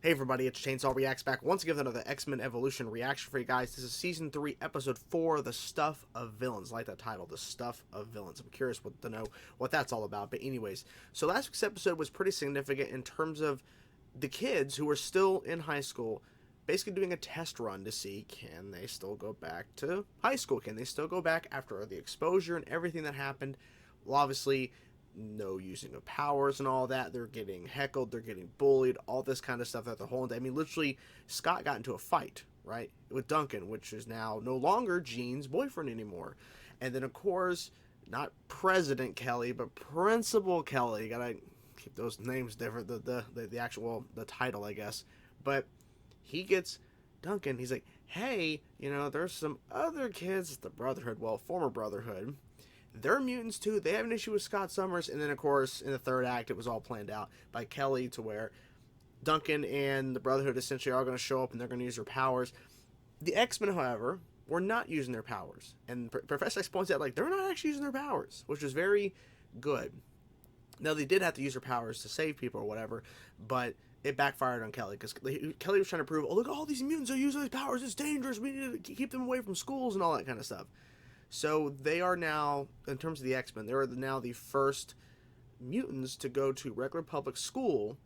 Hey everybody, it's Chainsaw Reacts back once again with another X-Men Evolution reaction for you guys. This is Season 3, Episode 4, The Stuff of Villains. I like that title, The Stuff of Villains. I'm curious to know what that's all about. But anyways, so last week's episode was pretty significant in terms of the kids who were still in high school basically doing a test run to see, can they still go back to high school? Can they still go back after the exposure and everything that happened? Well, obviously, no using of powers and all that. They're getting heckled, they're getting bullied, all this kind of stuff that the whole day. I mean, literally, Scott got into a fight, right, with Duncan, which is now no longer Jean's boyfriend anymore. And then, of course, not President Kelly, but Principal Kelly. You gotta keep those names different, the actual, the title, I guess. But he gets Duncan, he's like, hey, you know, there's some other kids, the Brotherhood, well, former Brotherhood, they're mutants too. They have an issue with Scott Summers. And then, of course, in the third act, it was all planned out by Kelly to where Duncan and the Brotherhood essentially are going to show up and they're going to use their powers. The X-Men, however, were not using their powers. And Professor X points out, like, they're not actually using their powers, which is very good. Now, they did have to use their powers to save people or whatever, but it backfired on Kelly because Kelly was trying to prove, oh, look, all these mutants are using these powers. It's dangerous. We need to keep them away from schools and all that kind of stuff. So they are now, in terms of the X-Men, they are now the first mutants to go to regular public school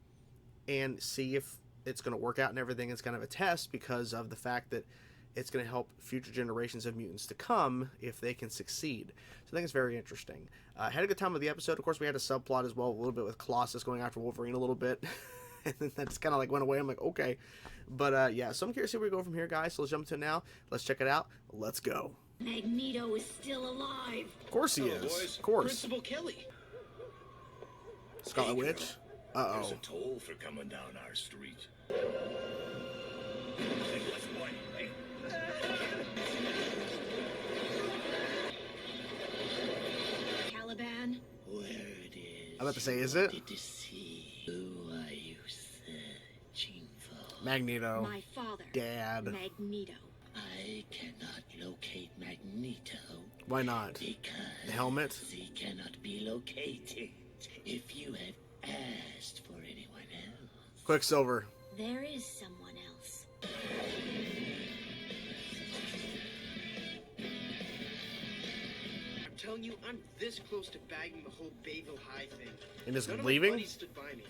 and see if it's going to work out and everything. It's kind of a test because of the fact that it's going to help future generations of mutants to come if they can succeed. So I think it's very interesting. Had a good time with the episode. Of course, we had a subplot as well, a little bit with Colossus going after Wolverine a little bit. And then that just kind of like went away. I'm like, okay. But yeah, so I'm curious where we go from here, guys. So let's jump into it now. Let's check it out. Let's go. Magneto is still alive. Of course he is. Boys. Of course. Principal Kelly. Scarlet Witch. Uh-oh. There's a toll for coming down our street. Caliban. Where it is. I'm about to say, is it? To see. Who are you searching for? Magneto. My father. Dad. Magneto. I cannot locate Magneto. Why not? Because The helmet? he cannot be located. If you have asked for anyone else. Quicksilver. There is someone else. I'm telling you, I'm this close to bagging the whole Bayville High thing. And just None of leaving? my buddies stood by me.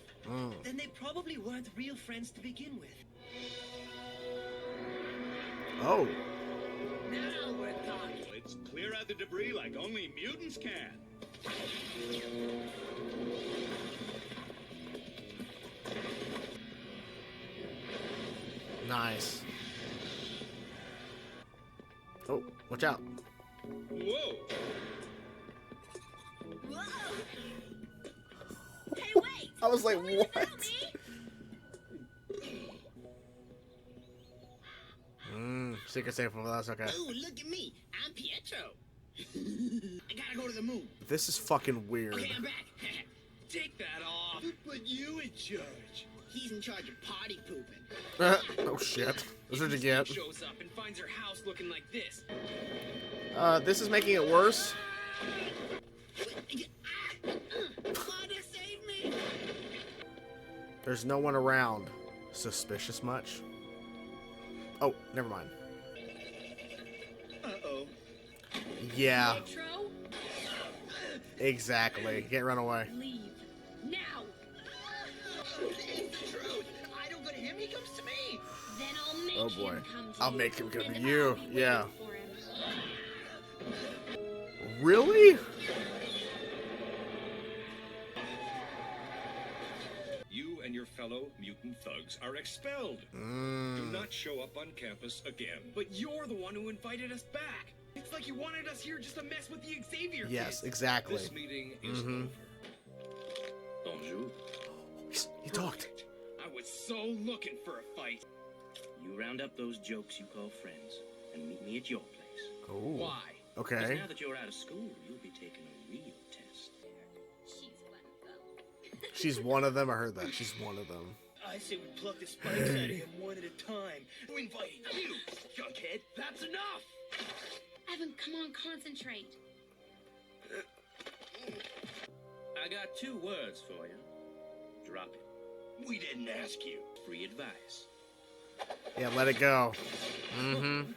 Then they probably weren't real friends to begin with. Oh. Now we're talking. Let's clear out the debris like only mutants can. Nice. Oh, watch out. Whoa! Whoa! Hey, wait! I was like, Only what? without me? Secret safe, well, that's okay. Oh, look at me. I'm Pietro. I gotta go to the moon. This is fucking weird. Okay, I'm back. Take that off. Put you in charge. He's in charge of potty pooping. Oh shit. This is what you get. Shows up and finds her house looking like this. This is making it worse. Claudia, save me! There's no one around. Suspicious much? Oh, never mind. Uh-oh. Yeah, Pietro, exactly. Can't run away. leave. Now! It's the truth. I don't go to him, he comes to me. Then I'll make Oh, boy. him come to I'll you, make him come and to you. I'll be waiting Yeah. for him. Really? You and your fellow mutant thugs are expelled. Do not show up on campus again. But you're the one who invited us back. It's like you wanted us here just to mess with the Xavier Yes, kids. exactly. This meeting is over. Bonjour. He talked. I was so looking for a fight. You round up those jokes you call friends and meet me at your place. Oh. Why? 'Cause Okay. now that you're out of school, you'll be taking a real test. She's one of them. She's one of them. I heard that. She's one of them. I say we pluck the spikes out of him one at a time. We're inviting you, junkhead. That's enough. Evan, come on, concentrate. I got 2 words for you. Drop it. We didn't ask you. free advice. Yeah, let it go. Mm-hmm.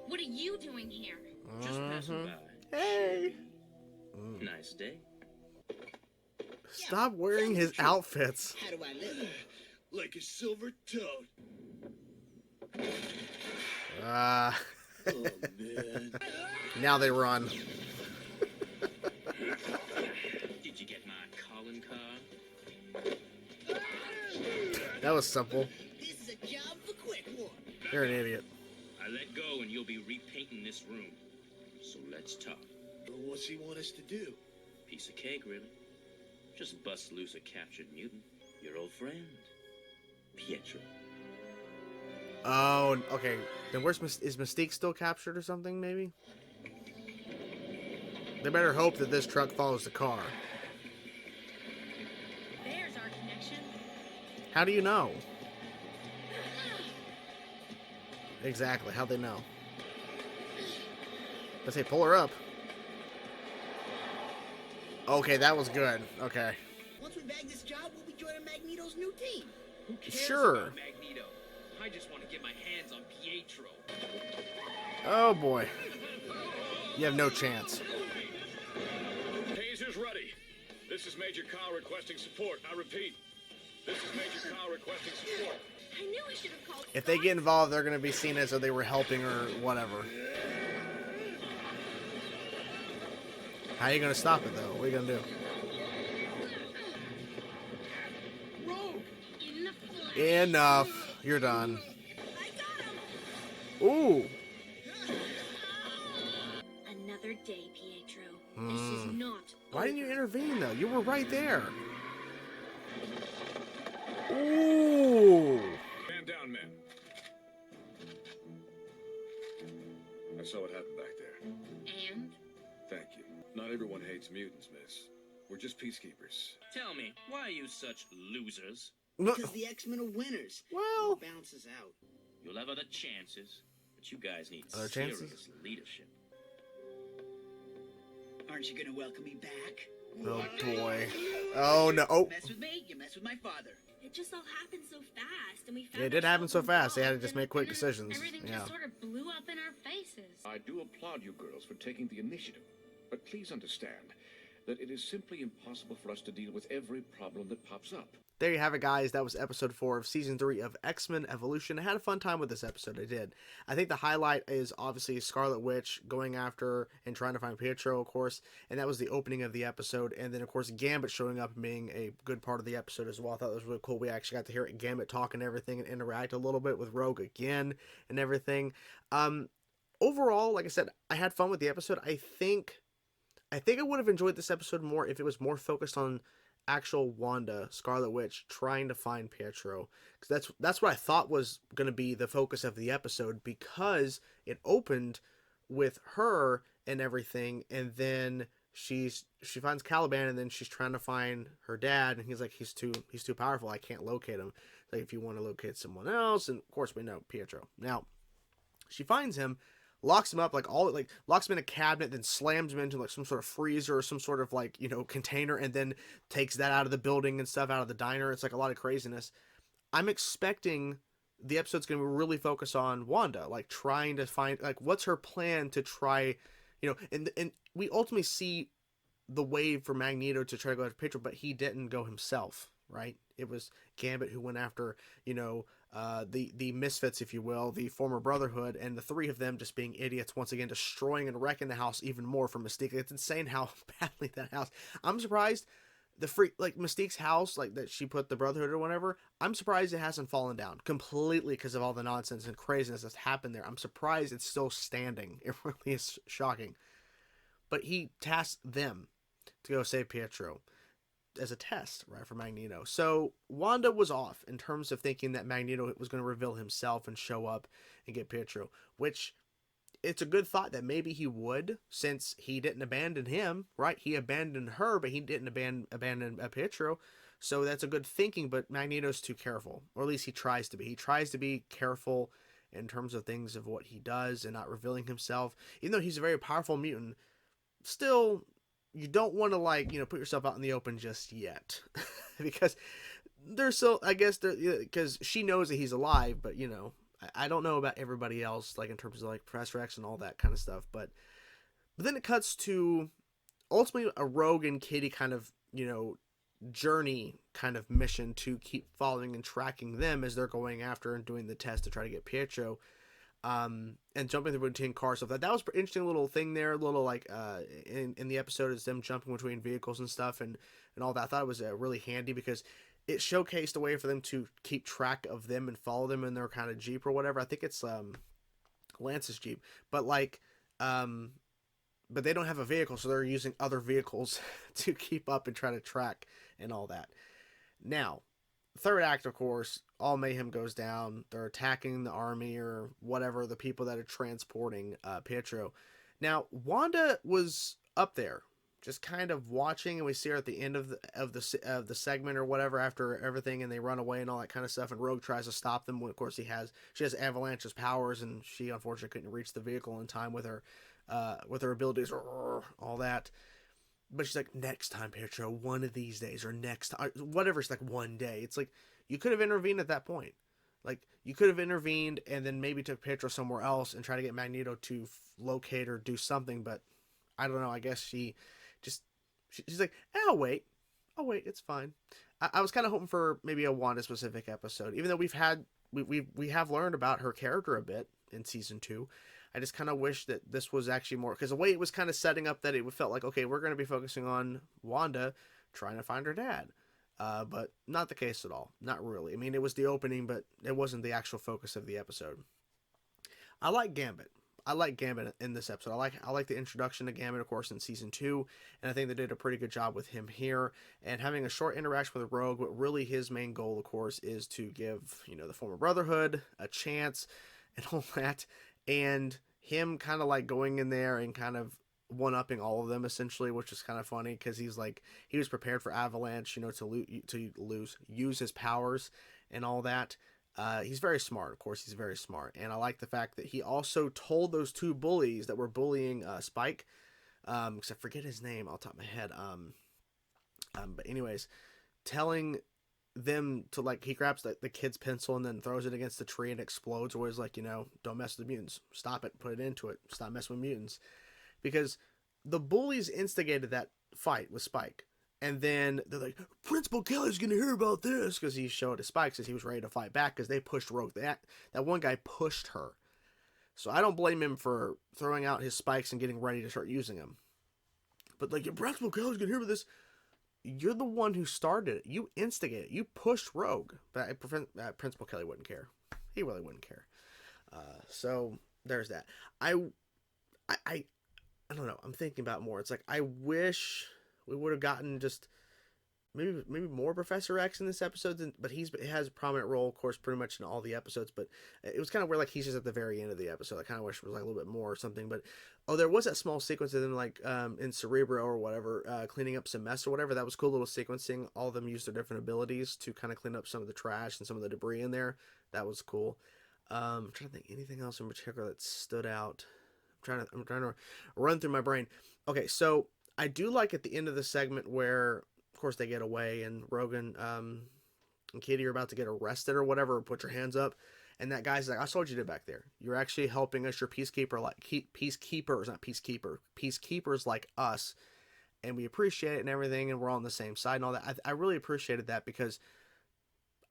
What are you doing here? Just passing by. Hey. Nice day. Stop wearing his outfits. How do I live? Like a silver toad. Ah. Oh, man. Now they run. Did you get my calling card? That was simple. This is a job for quick work. You're an idiot. I let go and you'll be repainting this room. So let's talk. What's he want us to do? Piece of cake, really. Just bust loose a captured mutant. Your old friend, Pietro. Oh, okay. Then is Mystique still captured or something, maybe? They better hope that this truck follows the car. There's our connection. How do you know? Exactly, how'd they know? Let's say pull her up. Okay, that was good. Okay. Once we bag this job, we'll be joining Magneto's new team. Who cares Sure. about Magneto? I just want to get my hands on Pietro. Oh boy. You have no chance. Tasers ready. This is Major Kyle requesting support. I repeat. This is Major Kyle requesting support. I knew I should have called. If they get involved, they're going to be seen as though they were helping or whatever. How are you going to stop it, though? What are you going to do? In the flesh. Enough. You're done. I got him. Ooh. Another day, Pietro. This is not. Why didn't you intervene, though? You were right there. Ooh. Man down, man. I saw what happened back there. And Thank you. Not everyone hates mutants, miss. We're just peacekeepers. Tell me, why are you such losers? Because the X-Men are winners. Well, It balances out. You'll have other chances, but you guys need Other serious chances? leadership. Aren't you gonna welcome me back? oh boy. Oh no. Oh. Mess with me, you mess with my father. it just all happened so fast, and we found It did happen so ourselves fast. They had to involved, just and make quick then decisions. Everything Yeah. just sort of blew up in our faces. I do applaud you girls for taking the initiative, but please understand that it is simply impossible for us to deal with every problem that pops up. There you have it, guys. That was episode 4 of season 3 of X-Men Evolution. I had a fun time with this episode. I did. I think the highlight is obviously Scarlet Witch going after and trying to find Pietro, of course, and that was the opening of the episode. And then, of course, Gambit showing up and being a good part of the episode as well. I thought that was really cool. We actually got to hear Gambit talk and everything and interact a little bit with Rogue again and everything. Overall, like I said, I had fun with the episode. I think I would have enjoyed this episode more if it was more focused on actual Wanda, Scarlet Witch, trying to find Pietro. Because that's what I thought was going to be the focus of the episode, because it opened with her and everything, and then she finds Caliban, and then she's trying to find her dad, and he's like, he's too powerful, I can't locate him. Like, if you want to locate someone else, and of course we know Pietro. Now, she finds him, locks him up, locks him in a cabinet, then slams him into like some sort of freezer or some sort of like, container, and then takes that out of the building and stuff, out of the diner. It's like a lot of craziness. I'm expecting the episode's going to really focus on Wanda, like trying to find, like, what's her plan to try, and we ultimately see the wave for Magneto to try to go after Pietro, but he didn't go himself, right? It was Gambit who went after, the misfits, if you will, the former Brotherhood, and the three of them just being idiots once again, destroying and wrecking the house even more for Mystique. It's insane how badly that house. I'm surprised Mystique's house, like that she put the Brotherhood or whatever. I'm surprised it hasn't fallen down completely because of all the nonsense and craziness that's happened there. I'm surprised it's still standing. It really is shocking. But he tasked them to go save Pietro as a test, right, for Magneto. So Wanda was off in terms of thinking that Magneto was going to reveal himself and show up and get Pietro, which it's a good thought that maybe he would, since he didn't abandon him, right? He abandoned her, but he didn't abandon Pietro. So that's a good thinking, but Magneto's too careful, or at least he tries to be. He tries to be careful in terms of things of what he does and not revealing himself. Even though he's a very powerful mutant, still, you don't want to, put yourself out in the open just yet. because they're so, I guess, because she knows that he's alive, but, you know, I don't know about everybody else, like, in terms of, like, Professor X and all that kind of stuff, but then it cuts to ultimately a Rogue and Kitty kind of, you know, journey kind of mission to keep following and tracking them as they're going after and doing the test to try to get Pietro, and jumping through between cars. So that was an interesting little thing there, a little like in the episode is them jumping between vehicles and stuff and all that. I thought it was really handy because it showcased a way for them to keep track of them and follow them in their kind of Jeep or whatever. I think it's Lance's Jeep, but like but they don't have a vehicle, so they're using other vehicles to keep up and try to track and all that. Now, third act, of course, all mayhem goes down. They're attacking the army or whatever, the people that are transporting Pietro. Now, Wanda was up there, just kind of watching, and we see her at the end of the segment or whatever after everything, and they run away and all that kind of stuff. And Rogue tries to stop them. When, of course, she has Avalanche's powers, and she unfortunately couldn't reach the vehicle in time with her abilities, all that. But she's like, next time, Pietro, one of these days, or next time, whatever. It's like one day. It's like, you could have intervened at that point. Like, you could have intervened and then maybe took Pietro somewhere else and try to get Magneto to locate or do something. But I don't know. I guess she's like, I'll wait, it's fine. I was kind of hoping for maybe a Wanda specific episode, even though we have learned about her character a bit in season 2. I just kind of wish that this was actually more, because the way it was kind of setting up that it felt like, okay, we're going to be focusing on Wanda trying to find her dad. But not the case at all. Not really. I mean, it was the opening, but it wasn't the actual focus of the episode. I like Gambit. In this episode. I like the introduction to Gambit, of course, in season 2, and I think they did a pretty good job with him here, and having a short interaction with Rogue, but really his main goal, of course, is to give, you know, the former Brotherhood a chance and all that, and him kind of like going in there and kind of one-upping all of them essentially, which is kind of funny because he's like, he was prepared for Avalanche, you know, to use his powers and all that. He's very smart, of course. He's very smart, and I like the fact that he also told those two bullies that were bullying Spike, because I forget his name off the top of my head. But anyways, telling them to, like, he grabs the kid's pencil and then throws it against the tree and explodes. Or he's like, you know, don't mess with the mutants. Stop it. Put it into it. Stop messing with mutants, because the bullies instigated that fight with Spike. And then they're like, Principal Kelly's going to hear about this, because he showed his Spike, says he was ready to fight back because they pushed Rogue. That one guy pushed her. So I don't blame him for throwing out his spikes and getting ready to start using them. But like, your Principal Kelly's going to hear about this. You're the one who started it. You instigated it. You pushed Rogue. But Principal Kelly wouldn't care. He really wouldn't care. So there's that. I don't know. I'm thinking about more. It's like, I wish we would have gotten just maybe more Professor X in this episode, but he has a prominent role, of course, pretty much in all the episodes. But it was kind of weird, like he's just at the very end of the episode. I kind of wish it was like a little bit more or something. But there was that small sequence of them, like in Cerebro or whatever, cleaning up some mess or whatever. That was cool little sequencing. All of them used their different abilities to kind of clean up some of the trash and some of the debris in there. That was cool. I'm trying to think anything else in particular that stood out. I'm trying to run through my brain. Okay, so I do like at the end of the segment where, of course, they get away and Rogan and Kitty are about to get arrested or whatever, or put your hands up. And that guy's like, I saw what you did back there. You're actually helping us. You're peacekeepers like us. And we appreciate it and everything. And we're all on the same side and all that. I really appreciated that, because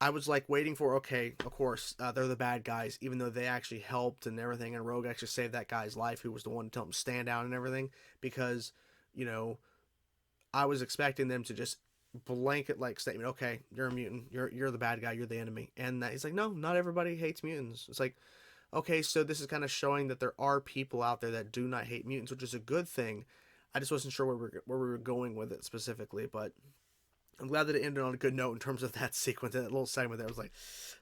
I was like waiting for, okay, of course, they're the bad guys, even though they actually helped and everything. And Rogue actually saved that guy's life, who was the one to tell him to stand down and everything. Because, you know, I was expecting them to just blanket like statement, okay, you're a mutant, you're the bad guy, you're the enemy. And he's like, no, not everybody hates mutants. It's like, okay, so this is kind of showing that there are people out there that do not hate mutants, which is a good thing. I just wasn't sure where we were going with it specifically, but I'm glad that it ended on a good note in terms of that sequence, that little segment there. I was like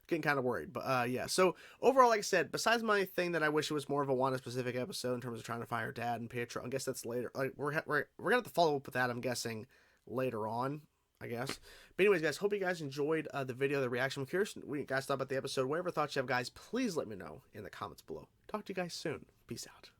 getting kind of worried, but yeah. So overall, like I said, besides my thing that I wish it was more of a Wanda specific episode in terms of trying to find her dad and Pietro, I guess that's later. Like we're gonna have to follow up with that, I'm guessing, later on, I guess. But anyways, guys, hope you guys enjoyed the video, the reaction. I'm curious what you guys thought about the episode. Whatever thoughts you have, guys, please let me know in the comments below. Talk to you guys soon. Peace out.